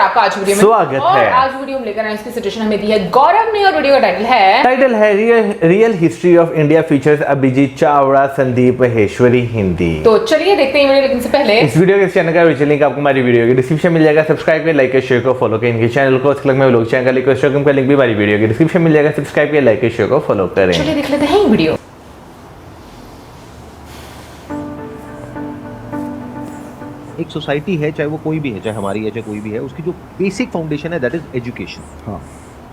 आपका आज वीडियो में स्वागत और है। आज वीडियो में लेकर आए इसकी सजेशन हमें दी है गौरव ने और वीडियो का टाइटल है real history of India features Abhijit Chavda Sandeep Maheshwari Hindi. तो चलिए देखते हैं वीडियो, लेकिन से पहले इस वीडियो के चैनल का विचल लिंक आपको हमारी वीडियो के डिस्क्रिप्शन मिल जाएगा। सब्सक्राइब करें, लाइक करें, शेयर को फॉलो करें। इनके चैनल को व्लॉग चैनल का लिंक भी हमारी वीडियो के डिस्क्रिप्शन मिल जाएगा। सब्सक्राइब करें, लाइक करें, शेयर को फॉलो करें। चलिए देख लेते हैं वीडियो। एक सोसाइटी है, चाहे वो कोई भी है, चाहे हमारी है चाहे कोई भी है, उसकी जो बेसिक फाउंडेशन है दैट इज एजुकेशन। हाँ,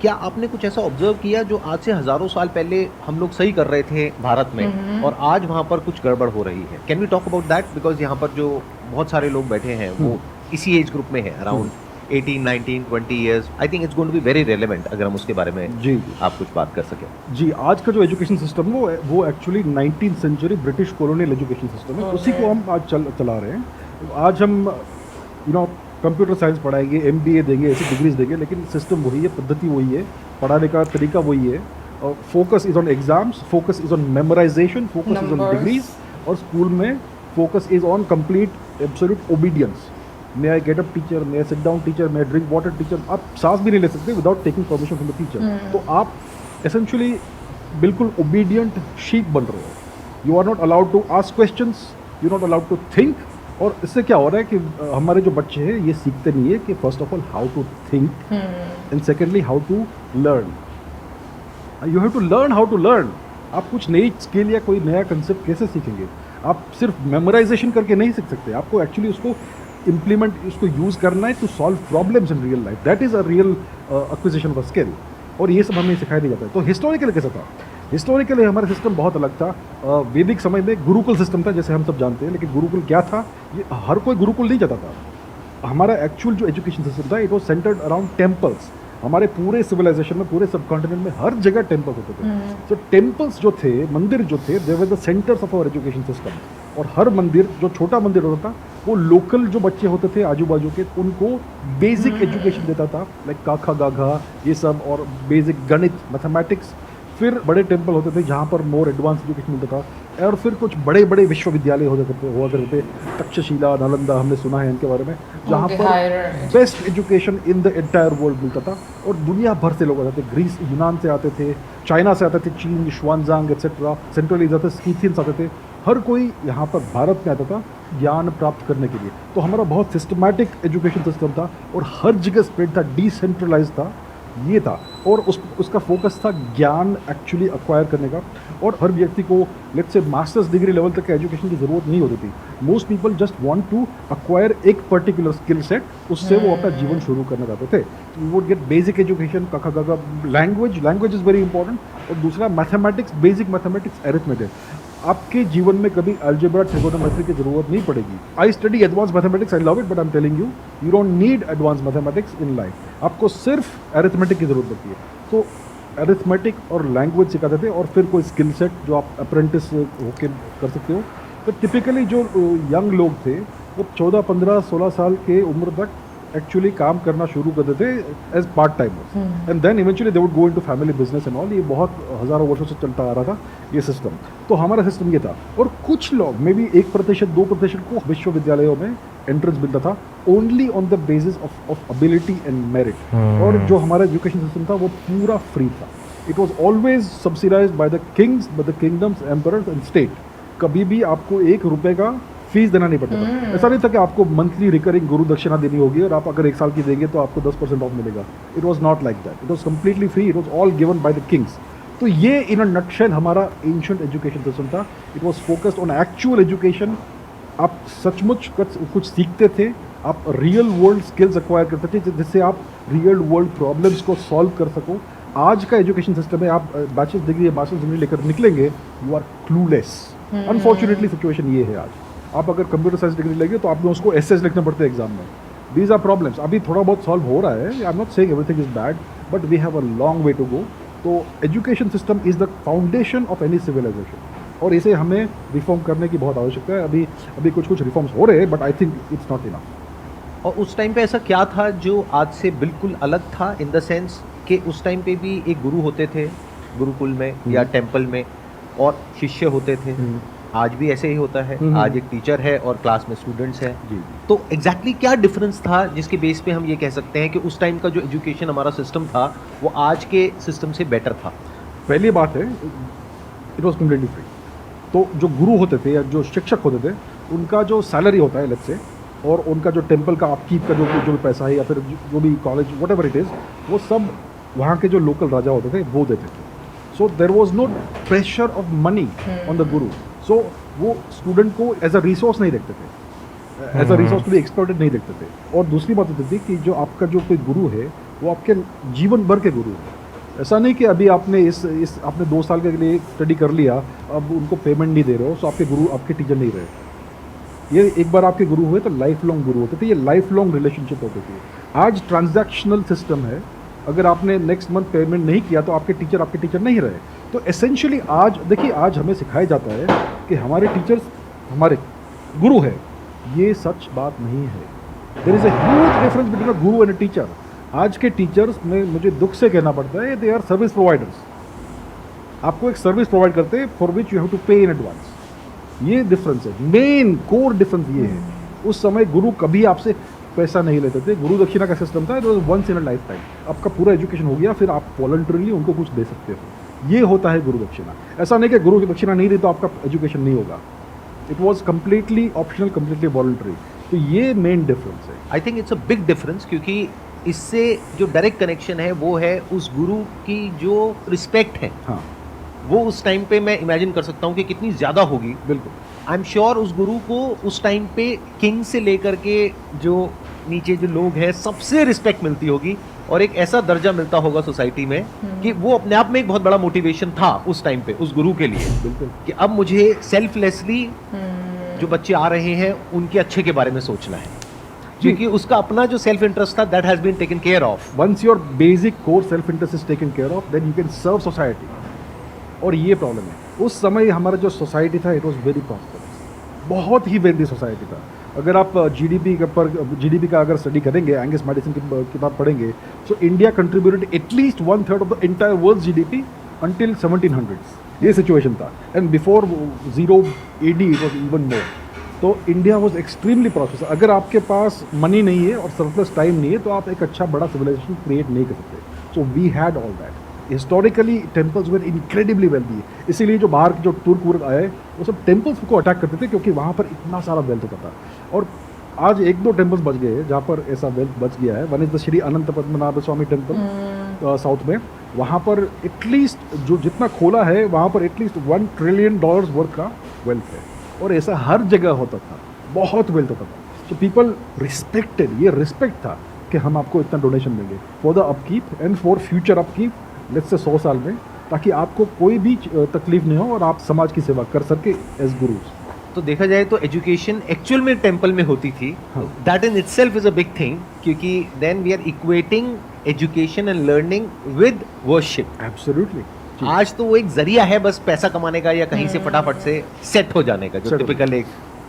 क्या आपने कुछ ऐसा ऑब्जर्व किया जो आज से हजारों साल पहले हम लोग सही कर रहे थे भारत में और आज वहाँ पर कुछ गड़बड़ हो रही है? Can we talk about that? Because यहाँ पर जो बहुत सारे लोग बैठे हैं वो इसी एज ग्रुप में है, around 18, 19, 20 years. I think it's going to be very relevant अगर हम उसके बारे में जी आप कुछ बात कर सकें। जी। आज का जो एजुकेशन सिस्टम वो actually 19th century British colonial education system है, उसी को हम आज चला रहे हैं। आज हम कंप्यूटर साइंस पढ़ाएंगे, MBA देंगे, ऐसी डिग्रीज देंगे, लेकिन सिस्टम वही है, पद्धति वही है, पढ़ाने का तरीका वही है। Focus is on exams, focus is on memorisation, focus is on degrees, और स्कूल में focus is on complete absolute obedience. May I get up teacher, may I sit down teacher, may I drink water teacher. आप सांस भी नहीं ले सकते without taking permission from the teacher. तो आप एसेंशली बिल्कुल ओबीडियंट शीप बन रहे हो। You are not allowed to ask questions, you are not allowed to think. और इससे क्या हो रहा है कि हमारे जो बच्चे हैं ये सीखते नहीं है कि first of all how to think and secondly how to learn. You have to learn how to learn. आप कुछ नई स्किल या कोई नया कंसेप्ट कैसे सीखेंगे? आप सिर्फ मेमोराइजेशन करके नहीं सीख सकते, आपको एक्चुअली उसको इम्प्लीमेंट, उसको यूज़ करना है to solve problems in real life. That is a real acquisition of a skill, और ये सब हमें सिखाया नहीं जाता है। तो हिस्टोरिकली कैसा था? हिस्टोरिकली हमारा सिस्टम बहुत अलग था। वैदिक समय में गुरुकुल सिस्टम था, जैसे हम सब जानते हैं, लेकिन गुरुकुल क्या था? ये हर कोई गुरुकुल नहीं जाता था। हमारा एक्चुअल जो एजुकेशन सिस्टम था it was centred around temples. हमारे पूरे सिविलाइजेशन में, पूरे सब कॉन्टिनेंट में हर जगह टेम्पल्स होते थे। तो टेम्पल्स जो थे, मंदिर जो थे, they were the centres of our education system. और हर मंदिर, जो छोटा मंदिर होता था, वो लोकल जो बच्चे होते थे आजू बाजू के, उनको बेसिक एजुकेशन देता था, लाइक काखा गाघा ये सब, और बेसिक गणित, मैथमेटिक्स। फिर बड़े टेम्पल होते थे जहाँ पर मोर एडवांस एजुकेशन मिलता था, और फिर कुछ बड़े बड़े विश्वविद्यालय हुआ करते थे। तक्षशिला, नालंदा, हमने सुना है इनके बारे में, जहाँ पर best education in the entire world मिलता था। और दुनिया भर से लोग आते थे, ग्रीस, यूनान से आते थे, चाइना से आते थे, चीन, शुआनजांग एक्सेट्रा, सेंट्रल एशिया से स्कीथियंस आते थे। हर कोई यहाँ पर भारत में आता था ज्ञान प्राप्त करने के लिए। तो हमारा बहुत सिस्टमैटिक एजुकेशन सिस्टम था, और हर जगह स्प्रेड था, डिसेंट्रलाइज था, ये था। और उसका फोकस था ज्ञान एक्चुअली अक्वायर करने का। और हर व्यक्ति को let's say masters degree level तक के एजुकेशन की ज़रूरत नहीं होती थी। Most people just want to acquire एक पर्टिकुलर स्किल सेट, उससे वो अपना जीवन शुरू करना चाहते थे। You would get basic education, काका गागा, लैंग्वेज इज़ वेरी इंपॉर्टेंट। और दूसरा मैथमेटिक्स, बेसिक मैथमेटिक्स, अरिथमेटिक। आपके जीवन में कभी अलजेब्रा, ट्रिगोनोमेट्री की जरूरत नहीं पड़ेगी। I study advance mathematics, I love it, but I am telling you, you don't need advance mathematics in life. आपको सिर्फ अरिथमेटिक की जरूरत पड़ती है। तो अरिथमेटिक और लैंग्वेज सिखाते थे, और फिर कोई स्किल सेट जो आप अप्रेंटिस होके कर सकते हो। तो टिपिकली जो यंग लोग थे वो 14, 15, 16 साल के उम्र तक एक्चुअली काम करना शुरू करते थे as part timers, and then eventually they would go into family business and all. ये बहुत हज़ारों वर्षों से चलता आ रहा था ये सिस्टम। तो हमारा सिस्टम ये था। और कुछ लोग, मे बी 1%, 2% को विश्वविद्यालयों में एंट्रेंस मिलता था, only on the basis of ability and merit. और जो हमारा एजुकेशन सिस्टम था वो पूरा फ्री था। It was always subsidised by the Kings, by the kingdoms, emperors and state. कभी भी आपको 1 रुपये का फीस देना नहीं पड़ता था। ऐसा नहीं था कि आपको मंथली रिकरिंग गुरु दक्षिणा देनी होगी, और आप अगर 1 साल की देंगे तो आपको 10% ऑफ मिलेगा। It was not like that. It was completely free. It was all given by the Kings. तो ये इन अ नटशेल हमारा एंशिएंट एजुकेशन सिस्टम था। It was focused on actual education. आप सचमुच कुछ सीखते थे, आप रियल वर्ल्ड स्किल्स एक्वायर करते थे, जिससे आप रियल वर्ल्ड प्रॉब्लम्स को सॉल्व कर सको। आज का एजुकेशन सिस्टम है, आप बैचलर्स डिग्री या मास्टर्स डिग्री लेकर निकलेंगे, you are clueless. Unfortunately situation ये है आज। आप अगर कंप्यूटर साइंस डिग्री लेंगे तो आपने उसको एसेस लिखने पड़ते हैं एग्जाम में। These are problems. अभी थोड़ा बहुत सॉल्व हो रहा है, I am not saying everything is bad, but we have a long way to go. तो education system is the foundation of any civilisation, और इसे हमें रिफॉर्म करने की बहुत आवश्यकता है। अभी कुछ रिफॉर्म्स हो रहे हैं, but I think it's not enough. और उस टाइम पे ऐसा क्या था जो आज से बिल्कुल अलग था, इन द सेंस कि उस टाइम पे भी एक गुरु होते थे गुरुकुल में या टेम्पल में, और शिष्य होते थे, आज भी ऐसे ही होता है, आज एक टीचर है और क्लास में स्टूडेंट्स हैं। जी। तो एग्जैक्टली क्या डिफरेंस था जिसके बेस पे हम ये कह सकते हैं कि उस टाइम का जो एजुकेशन हमारा सिस्टम था वो आज के सिस्टम से बेटर था? पहली बात है, इट वॉज कम्प्लीटली फ्री। तो जो गुरु होते थे या जो शिक्षक होते थे, उनका जो सैलरी होता है लेट्स से, और उनका जो टेम्पल का अपकीप का जो भी पैसा है या फिर जो भी college what ever it is, वो सब वहाँ के जो लोकल राजा होते थे वो देते थे। So there was no pressure of money on the guru. So वो स्टूडेंट को एज अ रिसोर्स नहीं देखते थे, as a resource to be exploited नहीं देखते थे। और दूसरी बात होती थी कि जो आपका जो कोई गुरु है वो आपके जीवन भर के गुरु है। ऐसा नहीं कि अभी आपने इस आपने 2 साल के लिए स्टडी कर लिया, अब उनको पेमेंट नहीं दे रहे हो, सो आपके गुरु आपके टीचर नहीं रहे। ये एक बार आपके गुरु हुए तो लाइफ लॉन्ग गुरु होते थे, ये लाइफ लॉन्ग रिलेशनशिप होती थी। आज ट्रांजैक्शनल सिस्टम है, अगर आपने नेक्स्ट मंथ पेमेंट नहीं किया तो आपके टीचर नहीं रहे। तो एसेंशियली आज देखिए, आज हमें सिखाया जाता है कि हमारे टीचर्स हमारे गुरु है, ये सच बात नहीं है। There is a huge difference between a guru and a teacher. आज के टीचर्स में मुझे दुख से कहना पड़ता है, दे आर सर्विस प्रोवाइडर्स। आपको एक सर्विस प्रोवाइड करते हैं for which you have to pay in advance. ये डिफरेंस है, मेन कोर डिफरेंस ये है। उस समय गुरु कभी आपसे पैसा नहीं लेते थे, गुरु दक्षिणा का सिस्टम था, once in a lifetime. आपका पूरा एजुकेशन हो गया, फिर आप वॉलंटरीली उनको कुछ दे सकते हो। ये होता है गुरु दक्षिणा। ऐसा नहीं कि गुरु की दक्षिणा नहीं दी तो आपका एजुकेशन नहीं होगा। It was completely optional, completely voluntary. तो ये मेन डिफरेंस है। आई think it's a big difference, क्योंकि इससे जो डायरेक्ट कनेक्शन है वो है उस गुरु की जो रिस्पेक्ट है। हाँ, वो उस टाइम पे मैं इमेजिन कर सकता हूँ कि कितनी ज़्यादा होगी। बिल्कुल। आई एम श्योर उस गुरु को उस टाइम पे किंग से लेकर के जो नीचे जो लोग हैं सबसे रिस्पेक्ट मिलती होगी, और एक ऐसा दर्जा मिलता होगा सोसाइटी में कि वो अपने आप में एक बहुत बड़ा मोटिवेशन था उस टाइम पे उस गुरु के लिए। बिल्कुल। कि अब मुझे सेल्फलेसली जो बच्चे आ रहे हैं उनके अच्छे के बारे में सोचना है, क्योंकि उसका अपना जो सेल्फ इंटरेस्ट था that has been taken care of. Once your basic core self interest is taken care of, then you can serve society. और ये प्रॉब्लम है, उस समय हमारा जो सोसाइटी था इट वॉज वेरी प्रॉस्परस, बहुत ही वेल्दी सोसाइटी था। अगर आप जीडीपी का अगर स्टडी करेंगे, एंगस मैडिसन की किताब पढ़ेंगे, so India contributed at least 1/3 of the entire world GDP until 1700s। ये सिचुएशन था, and before 0 AD it was even more. तो इंडिया वॉज एक्सट्रीमली प्रॉस्परस। अगर आपके पास मनी नहीं है और सरप्लस टाइम नहीं है तो आप एक अच्छा बड़ा सिविलाइजेशन क्रिएट नहीं कर सकते। So we had all that. Historically temples were incredibly wealthy, इसीलिए जो बाहर के जो तुर्क आए वो सब टेम्पल्स को अटैक करते थे, क्योंकि वहाँ पर इतना सारा वेल्थ होता था। और आज 1-2 टेम्पल्स बच गए हैं जहाँ पर ऐसा वेल्थ बच गया है। One is the Shri Anant Padmanabha Swamy temple south में। वहाँ पर एटलीस्ट जो जितना खोला है वहाँ पर एटलीस्ट $1 ट्रिलियन वर्थ का वेल्थ है, और ऐसा हर जगह होता था, बहुत वेल्थ होता था। सो पीपल रिस्पेक्टेड, ये रिस्पेक्ट था कि हम आपको इतना डोनेशन देंगे for the upkeep and for future upkeep, let's say 100 साल में, ताकि आपको कोई भी तकलीफ नहीं हो और आप समाज की सेवा कर सके एज गुरुज। तो देखा जाए तो एजुकेशन एक्चुअल में टेम्पल में होती थी, that in itself is a big thing, क्योंकि then we are equating education and learning with worship. Absolutely. आज तो वो एक जरिया है बस पैसा कमाने का या कहीं से फटाफट से सेट हो जाने का, जो Set टिपिकल एक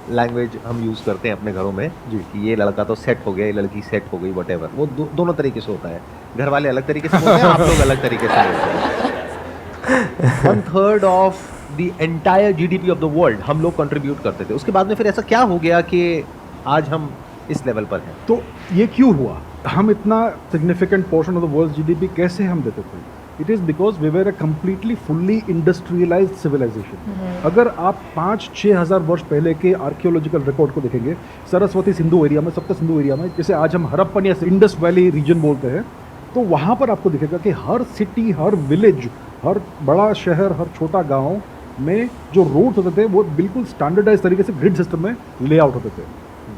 लैंग्वेज हम यूज करते हैं अपने घरों में जी। कि ये लड़का तो सेट हो गया, ये लड़की सेट हो गई, वटेवर। वो दोनों तरीके से होता है। घर वाले अलग तरीके से बोलते हैं, आप लोग अलग तरीके से बोलते हैं। 1/3 of the entire GDP of the world हम लोग कंट्रीब्यूट करते थे। उसके बाद में फिर ऐसा क्या हो गया कि आज हम इस लेवल पर हैं? तो ये क्यों हुआ? हम इतना significant portion of the world GDP कैसे हम देते थे? It is because we were a completely fully industrialised civilisation. अगर आप 5-6 हज़ार वर्ष पहले के आर्कियोलॉजिकल रिकॉर्ड को देखेंगे, सरस्वती सिंधु एरिया में, सप्त सिंधु एरिया में, जैसे आज हम हड़प्पन या इंडस वैली रीजन बोलते हैं, तो वहाँ पर आपको दिखेगा कि हर सिटी, हर विलेज, हर बड़ा शहर, हर छोटा गांव में जो रोड्स होते थे वो बिल्कुल स्टैंडर्डाइज तरीके से ग्रिड सिस्टम में लेआउट होते थे।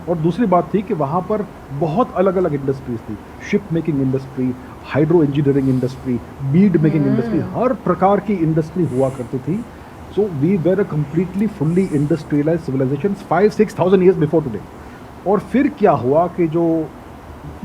और दूसरी बात थी कि वहाँ पर बहुत अलग अलग इंडस्ट्रीज थी, ship making industry, hydro engineering industry, bead making industry, हर प्रकार की इंडस्ट्री हुआ करती थी। So we were a completely fully industrialize civilization 5,000-6,000 years before today. और फिर क्या हुआ कि जो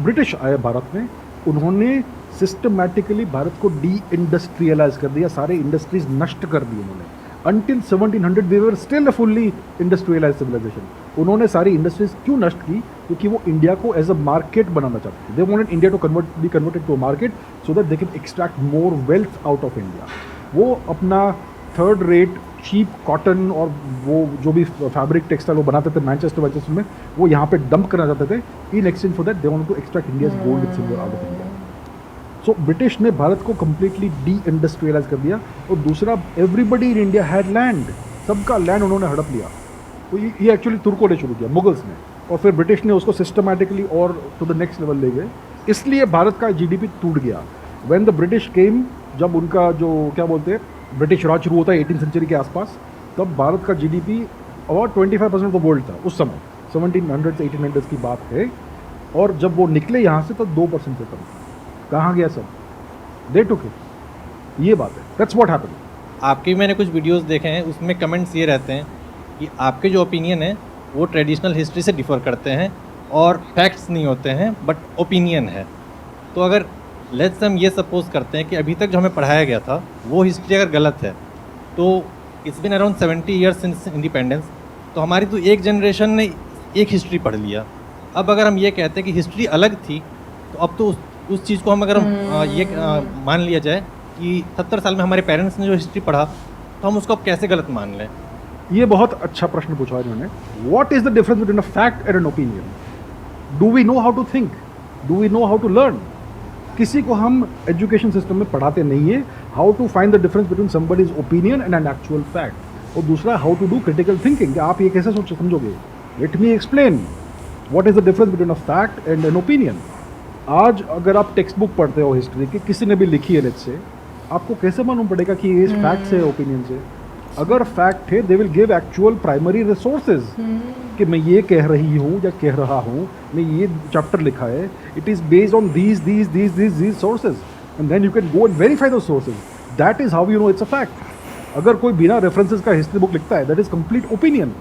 ब्रिटिश आए भारत में, उन्होंने सिस्टमैटिकली भारत को डी इंडस्ट्रियलाइज कर दिया, सारे इंडस्ट्रीज नष्ट कर दी उन्होंने। Until 1700 we were still a fully industrialized civilization. उन्होंने सारी इंडस्ट्रीज क्यों नष्ट की? क्योंकि वो इंडिया को एज अ मार्केट बनाना चाहते थे। They wanted India to be converted to a market so that they can extract more wealth out of India. वो अपना थर्ड रेट चीप कॉटन और वो जो भी फैब्रिक टेक्सटाइल वो बनाते थे मैनचेस्टर में, वो यहाँ पे डंप करना चाहते थे। In exchange for that they want to extract India's gold and silver out of India. So British ने भारत को कम्प्लीटली डी इंडस्ट्रियलाइज कर दिया। और दूसरा, everybody in India had land, सबका लैंड उन्होंने हड़प लिया। तो ये एक्चुअली तुर्कों ने शुरू किया, मुगल्स ने, और फिर ब्रिटिश ने उसको सिस्टमैटिकली और टू द नेक्स्ट लेवल ले गए। इसलिए भारत का जीडीपी टूट गया। व्हेन द ब्रिटिश केम, जब उनका जो क्या बोलते हैं ब्रिटिश राज शुरू होता है 18th सेंचुरी के आसपास, तब भारत का GDP about 25% of the world था उस समय, 1700 से 1800 की बात है। और जब वो निकले यहाँ से तो 2% से कम था। कहाँ गया सब? दे टुक इट। ये बात है, दैट्स व्हाट हैपेंड। आपके भी मैंने कुछ वीडियोस देखे हैं, उसमें कमेंट्स ये रहते हैं कि आपके जो ओपिनियन है वो ट्रेडिशनल हिस्ट्री से डिफ़र करते हैं और फैक्ट्स नहीं होते हैं बट ओपिनियन है। तो अगर लेट्स हम ये सपोज करते हैं कि अभी तक जो हमें पढ़ाया गया था वो हिस्ट्री अगर गलत है, तो it's been around 70 years since independence, तो हमारी तो एक जनरेशन ने एक हिस्ट्री पढ़ लिया। अब अगर हम ये कहते हैं कि हिस्ट्री अलग थी, तो अब तो उस चीज़ को हम अगर मान लिया जाए कि 70 साल में हमारे पेरेंट्स ने जो हिस्ट्री पढ़ा, तो हम उसको अब कैसे गलत मान लें? ये बहुत अच्छा प्रश्न पूछा इन्होंने। What is the difference between a fact and an opinion? Do we know how to think? Do we know how to learn? किसी को हम एजुकेशन सिस्टम में पढ़ाते नहीं है how to find the difference between somebody's opinion and an actual fact. और दूसरा, how to do critical thinking. आप ये कैसे समझोगे? Let me explain what is the difference between a fact and an opinion. आज अगर आप टेक्स्ट बुक पढ़ते हो हिस्ट्री की, किसी ने भी लिखी है लेट्स से, आपको कैसे मालूम पड़ेगा कि ये फैक्ट है ओपिनियन से? अगर फैक्ट है, they will give actual primary resources कि मैं ये कह रही हूँ या कह रहा हूँ, मैं ये चैप्टर लिखा है, it is based on these sources, and then you can go and verify those sources. That is how you know it's a fact. अगर कोई बिना रेफरेंसेस का हिस्ट्री बुक लिखता है, दैट इज कंप्लीट ओपिनियन।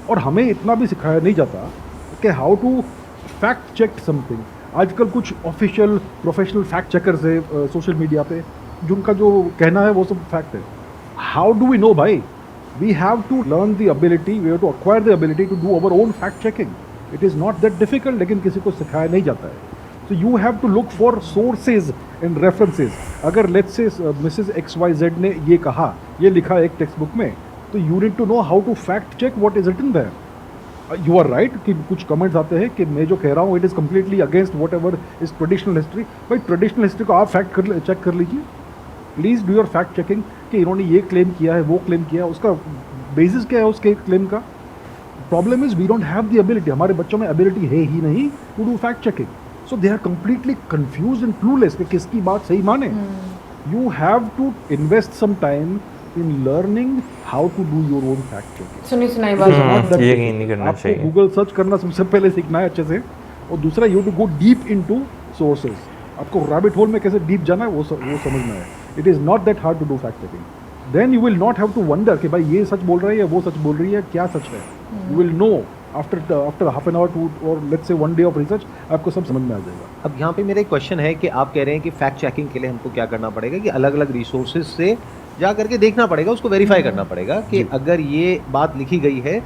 और हमें इतना भी सिखाया नहीं जाता कि how to fact check something. आजकल कुछ ऑफिशियल प्रोफेशनल फैक्ट चेकर्स है सोशल मीडिया पे, जिनका जो कहना है वो सब फैक्ट है। हाउ डू वी नो भाई? We have to learn the ability, we have to acquire the ability to do our own fact checking. It is not that difficult, लेकिन किसी को सिखाया नहीं जाता है। So you have to look for sources and references. अगर let's say Mrs XYZ ने ये कहा, ये लिखा एक टेक्स्ट बुक में, तो you need to know how to fact check what is written there. You are right कि कुछ कमेंट्स आते हैं कि मैं जो कह रहा हूँ it is completely against what ever is traditional history. भाई ट्रेडिशनल हिस्ट्री को आप फैक्ट चेक कर लीजिए, please do your fact checking कि इन्होंने ये क्लेम किया है, वो क्लेम किया है, उसका बेसिस क्या है उसके क्लेम का। Problem is we don't have the ability, हमारे बच्चों में एबिलिटी है ही नहीं to do fact checking. So they are completely confuse and clueless कि किसकी बात सही माने। You have to invest some time in learning how to do your own fact checking. सुनाई बात ये नहीं करना चाहिए। आपको गूगल सर्च करना सबसे पहले सीखना है अच्छे से, और दूसरा you to go deep into sources. आपको रैबिट होल में कैसे डीप जाना है वो समझना है। It is not that hard to do fact checking. Then you will not have to wonder कि भाई ये सच बोल रहा है या वो सच बोल रही है, क्या सच है। You will know after half an hour two और let's say 1 day of research, आपको सब समझ में आ जाएगा। अब यहाँ पे मेरा एक क्वेश्चन है कि आप कह रहे हैं कि फैक्ट चेकिंग के लिए हमको क्या करना पड़ेगा कि अलग अलग रिसोर्सेज से जा करके देखना पड़ेगा, उसको वेरीफाई करना पड़ेगा कि अगर ये बात लिखी गई है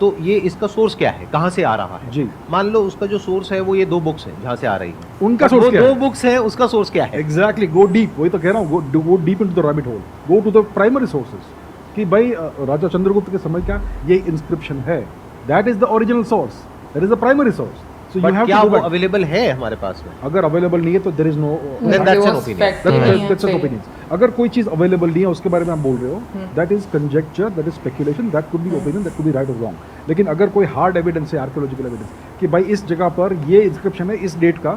तो ये इसका सोर्स क्या है, कहाँ से आ रहा है। जी, मान लो उसका जो सोर्स है वो ये 2 बुक्स हैं जहाँ से आ रही है, उनका सोर्स क्या है? 2 बुक्स हैं, उसका सोर्स क्या है? Exactly, go deep. वही तो कह रहा हूँ, go deep into the rabbit hole, go to the primary sources कि भाई राजा चंद्रगुप्त के समय का ये इंस्क्रिप्शन है, that is the original source, that is the primary source. So you have क्या टू वो अवेलेबल है हमारे पास में? अगर अवेलेबल नहीं है तो there is no, that's an opinion. that's an opinion. अगर कोई चीज अवेलेबल नहीं है उसके बारे में आप बोल रहे हो, that is conjecture, that is speculation, that could be opinion, that could be right और रॉन्ग। लेकिन अगर कोई हार्ड एविडेंस है, आर्कियोलॉजिकल एविडेंस कि भाई इस जगह पर ये इंस्क्रिप्शन है इस डेट का,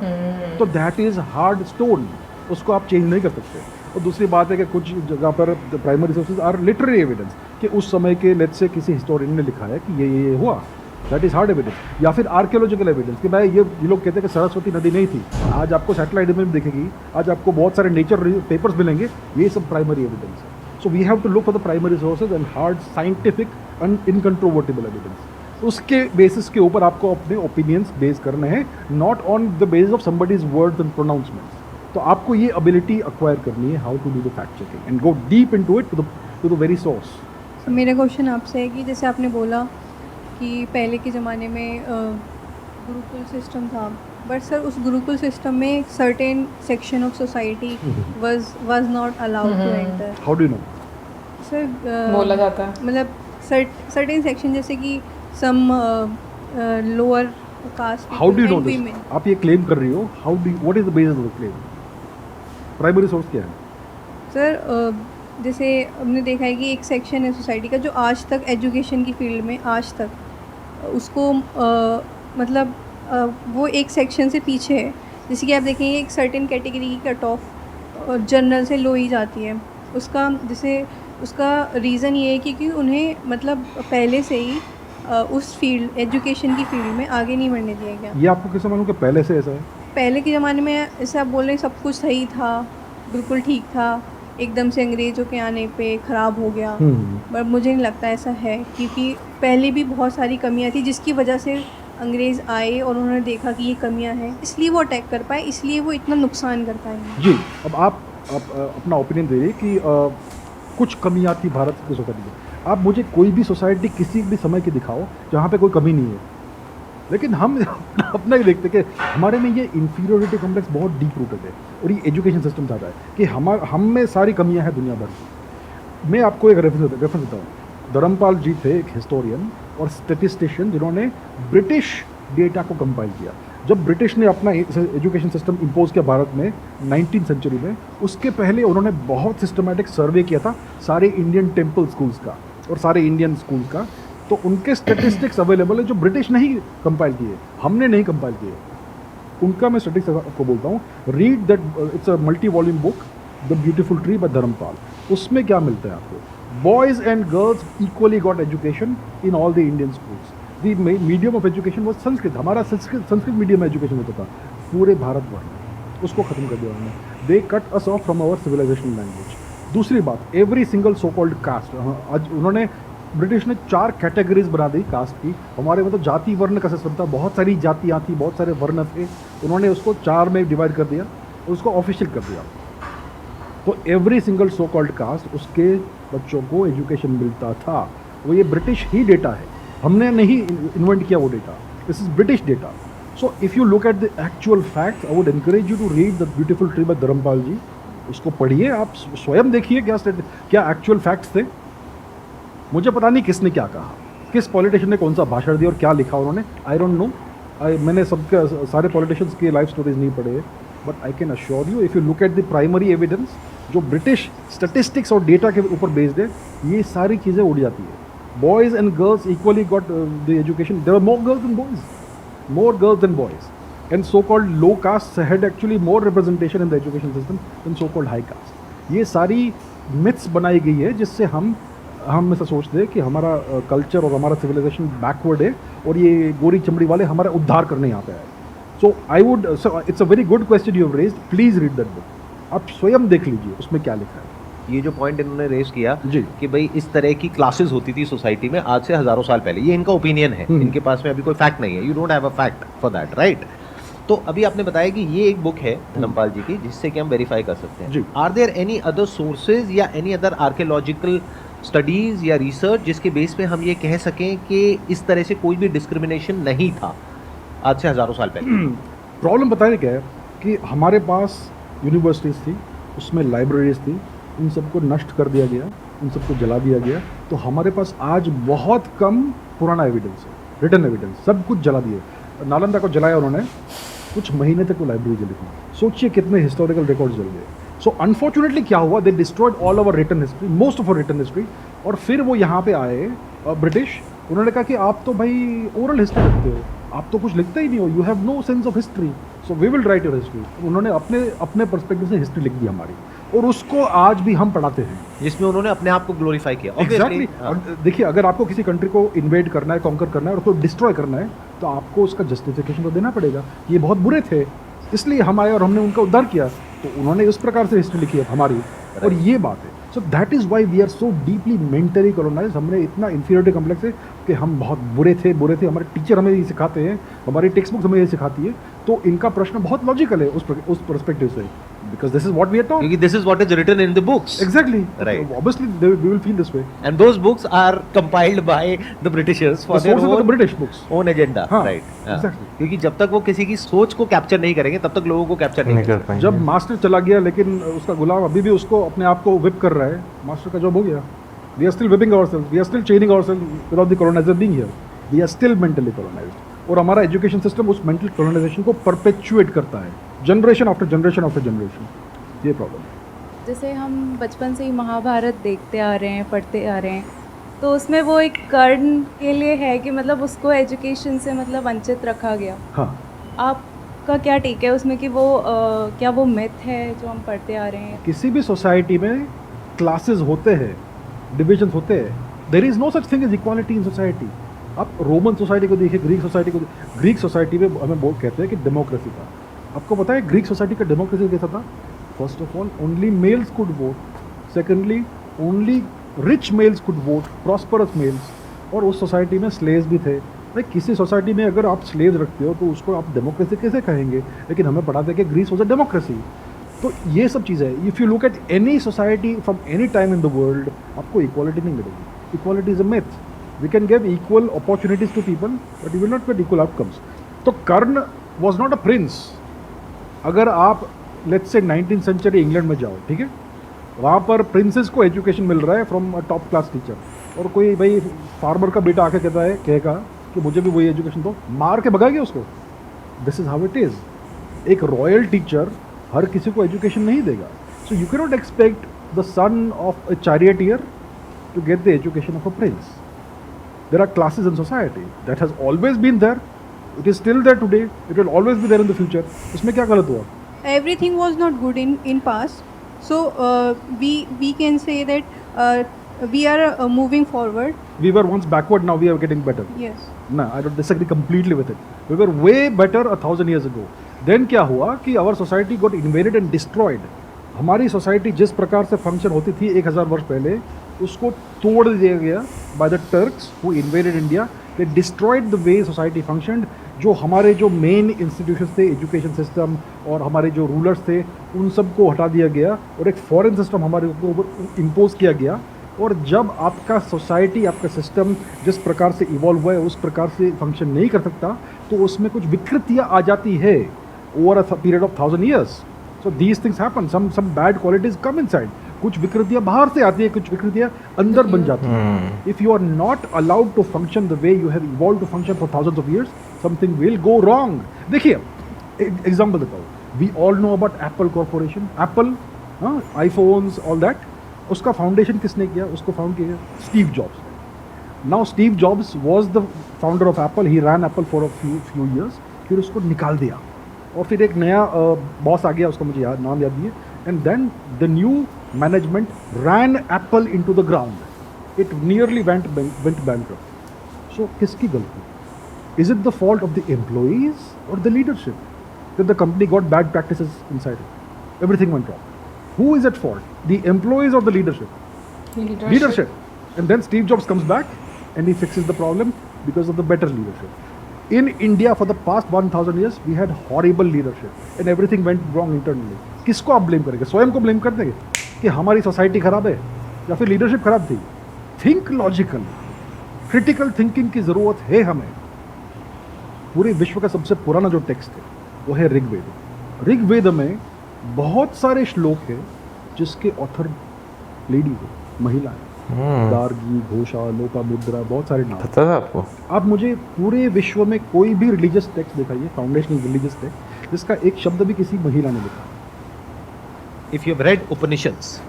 तो दैट इज हार्ड स्टोन, उसको आप चेंज नहीं कर सकते। और दूसरी बात है कि कुछ जगह पर primary sources are literary evidence कि उस समय के लेट्स से किसी हिस्टोरियन ने लिखा है कि ये हुआ, दैट इज हार्ड एविडेंस। या फिर आर्कियोलॉजिकल एविडेंस कि भाई ये लोग कहते हैं कि सरस्वती नदी नहीं थी, आज आपको सैटेलाइट इमेज दिखेगी, आज आपको बहुत सारे नेचर पेपर्स मिलेंगे, ये सब प्राइमरी एविडेंस है। So we have to look for the primary sources and hard scientific and incontrovertible evidence. उसके बेसिस के ऊपर आपको अपने ओपिनियंस बेस करने हैं, not on the basis of somebody's words and pronouncements. तो आपको ये एबिलिटी एक्वायर करनी है, how to do the fact checking and go deep into it to the very source. मेरा क्वेश्चन आपसे है कि जैसे आपने बोला कि पहले के ज़माने में गुरुकुल सिस्टम था, बट सर उस गुरुकुल सिस्टम में certain section of society was not allowed to enter. How do you know? Sir बोला जाता है। मतलब सर्टेन सेक्शन जैसे कि some lower caste how do you know this? आप ये क्लेम कर रही हो, how do, what is the basis of the claim? Primary source क्या है? सर जैसे हमने देखा है कि एक सेक्शन है सोसाइटी का जो आज तक एजुकेशन की फील्ड में आज तक उसको मतलब वो एक सेक्शन से पीछे है। जैसे कि आप देखेंगे एक सर्टेन कैटेगरी की कट ऑफ जनरल से लो ही जाती है। उसका जैसे उसका रीज़न ये है कि उन्हें मतलब पहले से ही उस फील्ड एजुकेशन की फील्ड में आगे नहीं बढ़ने दिया गया। ये आपको कैसे मालूम कि पहले से ऐसा है? पहले के ज़माने में ऐसे आप बोल रहे हैं सब कुछ सही था, बिल्कुल ठीक था, एकदम से अंग्रेज़ों के आने पे ख़राब हो गया। पर मुझे नहीं लगता ऐसा है, क्योंकि पहले भी बहुत सारी कमियां थी जिसकी वजह से अंग्रेज़ आए और उन्होंने देखा कि ये कमियां हैं, इसलिए वो अटैक कर पाए, इसलिए वो इतना नुकसान कर पाए। जी, अब आप अपना ओपिनियन दे रही कि कुछ कमियां थी भारत की सोसाइटी में। आप मुझे कोई भी सोसाइटी किसी भी समय की दिखाओ जहाँ पे कोई कमी नहीं है, लेकिन हम अपना ही देखते कि हमारे में ये इंफीरियोरिटी कॉम्प्लेक्स बहुत डीप रूटेड है और ये एजुकेशन सिस्टम चाहता है कि हम में सारी कमियां हैं दुनिया भर की। मैं आपको एक रेफरेंस देता हूँ। धर्मपाल जी थे एक हिस्टोरियन और स्टेटिस्टिशियन जिन्होंने ब्रिटिश डेटा को कंपाइल किया। जब ब्रिटिश ने अपना एजुकेशन सिस्टम इम्पोज किया भारत में 19th सेंचुरी में, उसके पहले उन्होंने बहुत सिस्टमैटिक सर्वे किया था सारे इंडियन टेम्पल स्कूल्स का और सारे इंडियन स्कूल्स का। तो उनके स्टेटिस्टिक्स अवेलेबल है जो ब्रिटिश नहीं कंपाइल किए, हमने नहीं कंपाइल किए। उनका मैं स्टेटिस्टिक्स आपको बोलता हूँ, read that, it's a multi volume book the beautiful tree by Dharampal. उसमें क्या मिलता है आपको? Boys and girls equally got education in all the Indian schools. The medium of education was Sanskrit. हमारा संस्कृत मीडियम एजुकेशन होता था पूरे भारतभर में, उसको ख़त्म कर दिया उन्होंने। They cut us off from our civilization language. दूसरी बात, every single so called caste, आज उन्होंने ब्रिटिश ने 4 कैटेगरीज बना दी कास्ट की। हमारे में तो जाति वर्ण का सिस्टम था, बहुत सारी जातियाँ थी, बहुत सारे वर्ण थे, उन्होंने उसको 4 में डिवाइड कर दिया, उसको ऑफिशियल कर दिया। तो every single so called caste, उसके बच्चों को एजुकेशन मिलता था। वो ये ब्रिटिश ही डेटा है, हमने नहीं इन्वेंट किया वो data, this is British data. So if you look at the actual fact, I would encourage you to read the beautiful tree by Dharampal ji. उसको पढ़िए, आप स्वयं देखिए क्या एक्चुअल फैक्ट्स थे। मुझे पता नहीं किसने क्या कहा, किस पॉलिटिशियन ने कौन सा भाषण दिया और क्या लिखा उन्होंने, आई डोंट नो। मैंने सबके सारे पॉलिटिशियंस की लाइफ स्टोरीज नहीं पढ़े, but I can assure you, if you look at the primary evidence जो ब्रिटिश स्टेटिस्टिक्स और डेटा के ऊपर बेस्ड है, ये सारी चीज़ें उड़ जाती है। Boys and girls equally got the education, there are more girls than boys, more girls than boys, and so-called low caste had actually more representation in the education system than so-called high caste. ये सारी myths बनाई गई है जिससे हम ऐसा सोचते हैं कि हमारा कल्चर और हमारा सिविलाइजेशन बैकवर्ड है और ये गोरी चमड़ी वाले हमारा उद्धार करने यहाँ पे आए। So I would, it's a very good question you have raised, please read that book, आप स्वयं देख लीजिए उसमें क्या लिखा है। ये जो पॉइंट इन्होंने रेज किया जी, कि भाई इस तरह की क्लासेस होती थी सोसाइटी में आज से हजारों साल पहले, ये इनका ओपिनियन है, इनके पास में अभी कोई फैक्ट नहीं है, you don't have a fact for that, right? तो अभी आपने बताया कि ये एक बुक है धर्मपाल जी की जिससे कि हम वेरीफाई कर सकते हैं। Are there any other sources या एनी अदर आर्कियोलॉजिकल स्टडीज या रिसर्च जिसके बेस पे हम ये कह सकें कि इस तरह से कोई भी डिस्क्रिमिनेशन नहीं था आज से हजारों साल पहले? प्रॉब्लम बताने क्या है कि हमारे पास यूनिवर्सिटीज़ थी, उसमें लाइब्रेरीज थी, उन सबको नष्ट कर दिया गया, उन सबको जला दिया गया। तो हमारे पास आज बहुत कम पुराना एविडेंस है, रिटन एविडेंस, सब कुछ जला दिए। नालंदा को जलाया उन्होंने, कुछ महीने तक वो लाइब्रेरी जली थी। सोचिए कितने हिस्टोरिकल रिकॉर्ड्स जल गए। सो अनफॉर्चुनेटली क्या हुआ, they destroyed all over written history, most of our written history. और फिर वो यहाँ पे आए ब्रिटिश, उन्होंने कहा कि आप तो भाई ओरल हिस्ट्री लिखते हो, आप तो कुछ लिखते ही नहीं हो, you have no sense of history, so we will write your history. उन्होंने अपने पर्सपेक्टिव से हिस्ट्री लिख दी हमारी, और उसको आज भी हम पढ़ाते हैं, जिसमें उन्होंने अपने आप को ग्लोरीफाई किया। एग्जैक्टली। देखिए, अगर आपको किसी कंट्री को इन्वेड करना है, कॉन्कर करना है और उसको डिस्ट्रॉय करना है, तो आपको उसका जस्टिफिकेशन तो देना पड़ेगा। ये बहुत बुरे थे, इसलिए हम आए और हमने उनका उद्धार किया। तो उन्होंने उस प्रकार से हिस्ट्री लिखी है हमारी, और ये बात है। So that is why we are so deeply mentally colonise. हमने इतना इंफीरियरिटी कॉम्प्लेक्स है कि हम बहुत बुरे थे। हमारे टीचर हमें ये सिखाते हैं, हमारी टेक्स्ट बुक्स हमें ये सिखाती है। तो इनका प्रश्न बहुत लॉजिकल है उस पर्सपेक्टिव से, because this is what we are taught. This is what is written in the books. Exactly. Right. Obviously, we will feel this way. And those books are compiled by the Britishers for The their sources own, are the British books. own agenda. हाँ, right. Exactly. क्योंकि जब तक वो किसी की सोच को capture नहीं करेंगे तब तक लोगों को कैप्चर नहीं कर पाएंगे। जब मास्टर चला गया, लेकिन उसका गुलाम अभी भी उसको अपने आप को विप कर रहा है, मास्टर का जॉब हो गया। We are still whipping ourselves. We are still chaining ourselves without the colonizer being here. We are still mentally colonized. और हमारा एजुकेशन सिस्टम उस मेंटल colonization को परपेचुएट करता है, generation after generation after generation. ये problem है. जैसे हम बचपन से ही महाभारत देखते आ रहे हैं, पढ़ते आ रहे हैं, तो उसमें वो एक कर्ण के लिए है कि मतलब उसको एजुकेशन से मतलब वंचित रखा गया. हाँ, आपका क्या टेक है उसमें कि वो क्या वो मिथ है जो हम पढ़ते आ रहे हैं? किसी भी सोसाइटी में क्लासेस होते हैं, डिविजन्स होते हैं. There is no such thing as equality in society. आप रोमन सोसाइटी को देखिए, ग्रीक सोसाइटी को. ग्रीक सोसाइटी में हमें बहुत कहते हैं कि डेमोक्रेसी था. आपको पता है ग्रीक सोसाइटी का डेमोक्रेसी कैसा था? First of all, only males could vote. Secondly, only rich males could vote, prosperous males. और उस सोसाइटी में स्लेव्स भी थे. भाई किसी सोसाइटी में अगर आप स्लेव्स रखते हो तो उसको आप डेमोक्रेसी कैसे कहेंगे? लेकिन हमें पढ़ाते हैं कि ग्रीस वाज अ डेमोक्रेसी. तो ये सब चीज़ें है. If you look at any society from any time in the world, आपको इक्वालिटी नहीं मिलेगी. Equality is a myth. We can give equal opportunities to people but you will not get equal outcomes. तो Karna was not a prince. अगर आप let's say 19th century England में जाओ, ठीक है, वहाँ पर प्रिंसेस को एजुकेशन मिल रहा है from a top class teacher, और कोई भाई फार्मर का बेटा आके कहता है, कहेगा कि मुझे भी वही एजुकेशन दो, मार के भगाएंगे उसको. This is how it is. एक रॉयल टीचर हर किसी को एजुकेशन नहीं देगा. So you can not expect the son of a charioteer to get the education of a prince. There are classes in society. That has always been there. It is still there today. It will always be there in the future. इसमें क्या गलत हुआ? Everything was not good in past, so we can say that we are moving forward. We were once backward, now we are getting better. Yes. No, I don't disagree completely with it. We were way better 1000 years ago. Then क्या हुआ कि our society got invaded and destroyed. हमारी society जिस प्रकार से function होती थी 1000 वर्ष पहले, उसको तोड़ दिया गया by the Turks who invaded India. They destroyed the way society functioned. जो हमारे जो मेन इंस्टीट्यूशंस थे, एजुकेशन सिस्टम, और हमारे जो रूलर्स थे, उन सब को हटा दिया गया और एक फॉरेन सिस्टम हमारे ऊपर इम्पोज किया गया. और जब आपका सोसाइटी, आपका सिस्टम जिस प्रकार से इवॉल्व हुआ है उस प्रकार से फंक्शन नहीं कर सकता, तो उसमें कुछ विकृतियाँ आ जाती है over a period of 1000 years. So these things happen. Some bad qualities come inside. कुछ विकृतियाँ बाहर से आती है, कुछ विकृतियाँ अंदर बन जाती हैं. If you are not allowed to function the way you have evolve to function for thousands of years, something will go wrong. देखिए एग्जाम्पल देता हूँ. We all know about Apple corporation. Apple, iPhones, all that. उसका foundation किसने किया? उसको found किया Steve Jobs. Now Steve Jobs was the founder of Apple. He ran Apple for a few years. फिर उसको निकाल दिया और फिर एक नया बॉस आ गया, उसका मुझे नाम याद नहीं है. And then the new management ran Apple into the ground. It nearly went bankrupt. So किसकी गलती? Is it the fault of the employees or the leadership that the company got bad practices inside it? Everything went wrong. Who is at fault? The employees or the leadership? Leadership. And then Steve Jobs comes back and he fixes the problem because of the better leadership. In India for the past 1000 years we had horrible leadership and everything went wrong internally. किसको आप blame करेंगे? स्वयं को blame कर देंगे कि हमारी society खराब है या फिर लीडरशिप खराब थी? Think logical. क्रिटिकल थिंकिंग की ज़रूरत है हमें. पूरे विश्व का सबसे पुराना जो टेक्स्ट है वो है ऋग्वेद. ऋग्वेद में बहुत सारे श्लोक हैं जिसके ऑथर लेडी है, महिला है. गार्गी, घोषा, लोपामुद्रा, बहुत सारे नाम. पता था आपको? आप मुझे पूरे विश्व में कोई भी रिलीजियस टेक्स्ट दिखाइए, फाउंडेशनल रिलीजियस टेक्स्ट, जिसका एक शब्द भी किसी महिला ने लिखा. If you have read Upanishads,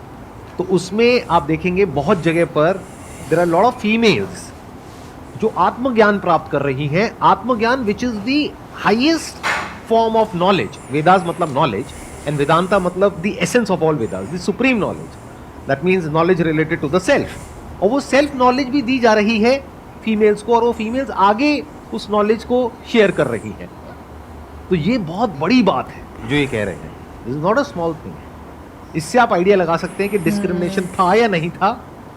तो उसमें आप देखेंगे बहुत जगह पर there are lot of females जो आत्मज्ञान प्राप्त कर रही हैं. आत्मज्ञान which is the highest form of knowledge. Vedas मतलब नॉलेज एंड वेदांता मतलब the essence of all Vedas, the supreme knowledge. That means knowledge related to the self. और वो सेल्फ नॉलेज भी दी जा रही है फीमेल्स को, और वो फीमेल्स आगे उस नॉलेज को शेयर कर रही हैं. तो ये बहुत बड़ी बात है जो ये कह रहे हैं. This is not a small thing. इससे आप आइडिया लगा सकते हैं कि डिस्क्रिमिनेशन था या नहीं था,